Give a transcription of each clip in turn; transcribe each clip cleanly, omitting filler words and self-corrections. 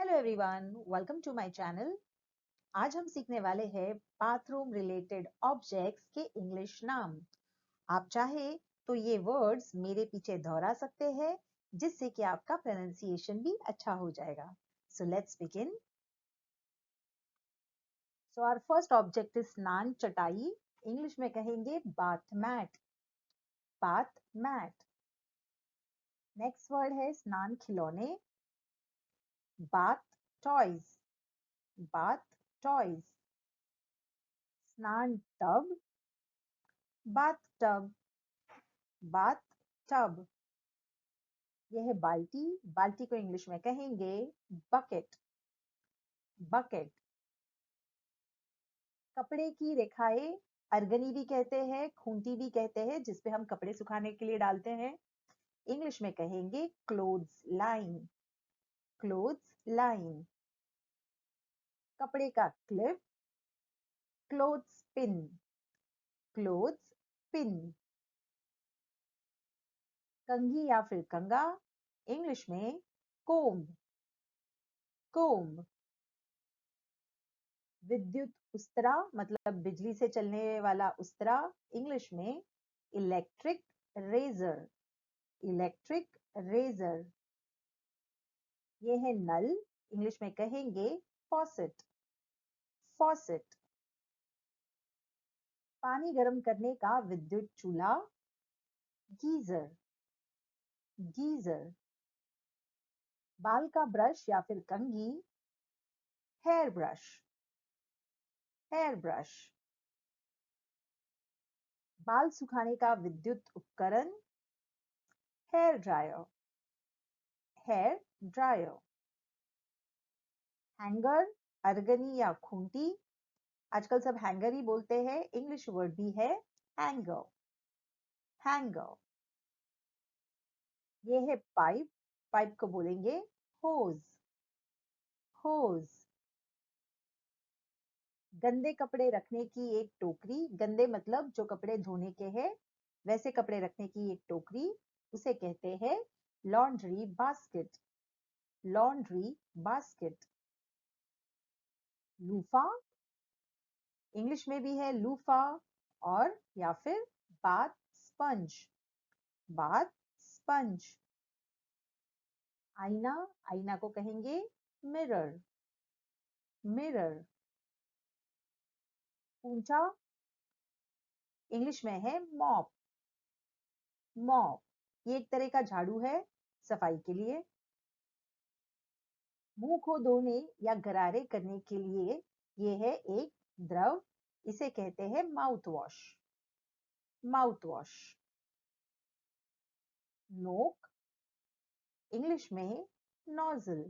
Hello everyone, welcome to my channel. आज हम सीखने वाले हैं बाथरूम रिलेटेड ऑब्जेक्ट्स के इंग्लिश नाम। आप चाहे तो ये वर्ड्स मेरे पीछे दोहरा सकते हैं, जिससे कि आपका प्रोनाउंसिएशन भी अच्छा हो जाएगा। So let's begin. So our first object is स्नान चटाई। इंग्लिश में कहेंगे bath mat. Bath mat. Next word है स्नान खिलौने। Bath toys. Bath toys. स्नान टब। Bathtub. Bathtub. यह है बाल्टी। बाल्टी को इंग्लिश में कहेंगे बकेट। बकेट। कपड़े की रेखाएं अर्गनी भी कहते हैं, खूंटी भी कहते हैं, जिसपे हम कपड़े सुखाने के लिए डालते हैं। इंग्लिश में कहेंगे क्लोथ्स लाइन। Clothes line. कपड़े का clip. Clothes pin. Clothes pin. कंघी या फिर कंगा। इंग्लिश में कोम्ब। कोम्ब। विद्युत उस्तरा मतलब बिजली से चलने वाला उस्तरा। इंग्लिश में इलेक्ट्रिक रेजर। Electric razor. ये है नल। इंग्लिश में कहेंगे फॉसेट। फॉसेट। पानी गर्म करने का विद्युत चूल्हा। गीजर। गीजर। बाल का ब्रश या फिर कंघी। Hair brush. Hair brush. बाल सुखाने का विद्युत उपकरण। Hair dryer. Hair dryer. Hanger, अर्गनी या खूंटी। आजकल सब हैंगर ही बोलते हैं। इंग्लिश वर्ड भी है हैंगर। हैंगर। ये है पाइप। पाइप को बोलेंगे होज। होज। गंदे कपड़े रखने की एक टोकरी। गंदे मतलब जो कपड़े धोने के हैं, वैसे कपड़े रखने की एक टोकरी, उसे कहते हैं laundry basket. Laundry basket. Loofah. English में भी है लूफा और या फिर बाथ स्पंज। Bath sponge. आईना। आईना को कहेंगे मिरर। मिरर। पूंछा। इंग्लिश में है मॉप। मॉप। ये एक तरह का झाड़ू है सफाई के लिए। मुंह को धोने या गरारे करने के लिए ये है एक द्रव। इसे कहते हैं माउथ वॉश। Mouth wash. नोक। इंग्लिश में नोजल।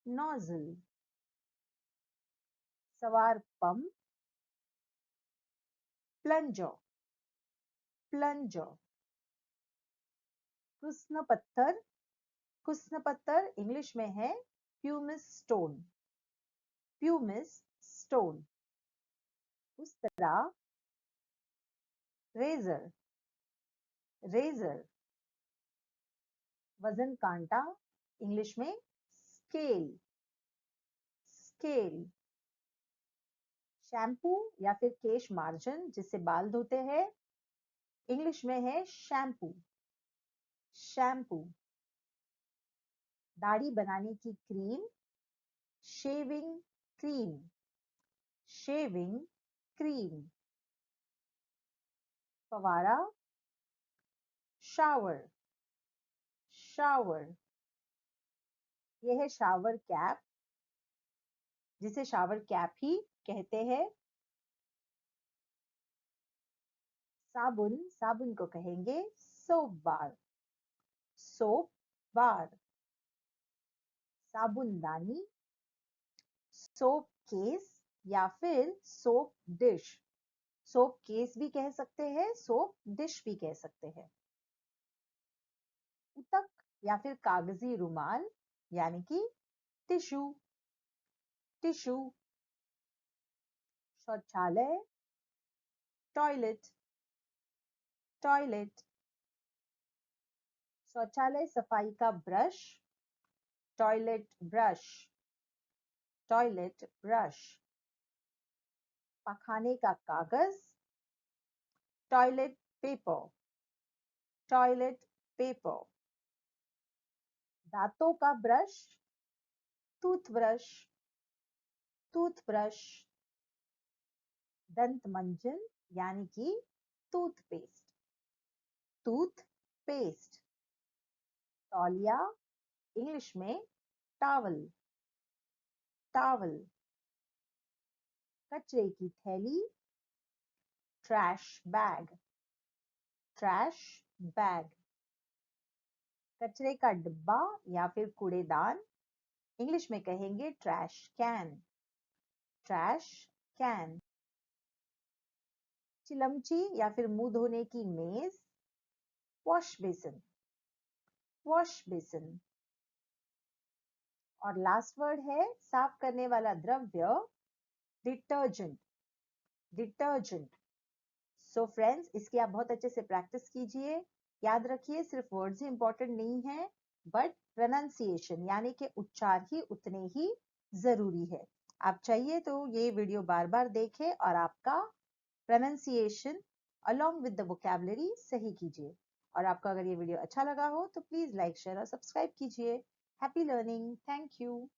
नोजल। सवार पंप। प्लंजर। प्लंजर। कृष्ण पत्थर। कृष्ण पत्थर इंग्लिश में है प्यूमिस स्टोन। Pumice stone. उस्तरा। रेजर। रेजर। वजन कांटा। इंग्लिश में स्केल। स्केल। शैम्पू या फिर केश मार्जन जिससे बाल धोते हैं। इंग्लिश में है शैम्पू। शैम्पू। दाढ़ी बनाने की cream. Shaving cream. Shaving cream. फवारा। शावर। शावर। यह है शावर कैप, जिसे शावर कैप ही कहते हैं। साबुन। साबुन को कहेंगे सोप बार। Soap bar. साबुनदानी। सोप केस या फिर सोप डिश। सोप केस भी कह सकते हैं, सोप डिश भी कह सकते हैं। उतक या फिर कागजी रुमाल यानी कि टिश्यू। टिश्यू। शौचालय। टॉयलेट। टॉयलेट। शौचालय सफाई का brush. Toilet brush, toilet brush. पखाने का कागज, टॉयलेट पेपर, टॉयलेट पेपर। दांतों का ब्रश, टूथब्रश, टूथब्रश। दंत मंजन यानी कि टूथपेस्ट, टूथपेस्ट। तौलिया, इंग्लिश में टॉवल, टॉवल। कचरे की थैली, ट्रैश बैग, ट्रैश बैग। कचरे का डिब्बा या फिर कूड़ेदान, इंग्लिश में कहेंगे ट्रैश कैन, ट्रैश कैन। चिलमची या फिर मुंह धोने की मेज, वॉश बेसिन, वॉश बेसिन। और लास्ट वर्ड है साफ करने वाला द्रव्य, डिटर्जेंट, डिटर्जेंट। सो फ्रेंड्स, इसकी आप बहुत अच्छे से प्रैक्टिस कीजिए। याद रखिए सिर्फ वर्ड्स ही इंपॉर्टेंट नहीं है, बट प्रोनाउंसिएशन यानी कि उच्चार ही उतने ही जरूरी है। आप चाहिए तो ये वीडियो बार बार देखें और आपका pronunciation along with the vocabulary सही कीजिए। और आपको अगर ये वीडियो अच्छा लगा हो तो प्लीज लाइक, शेयर और सब्सक्राइब कीजिए। Happy learning, thank you.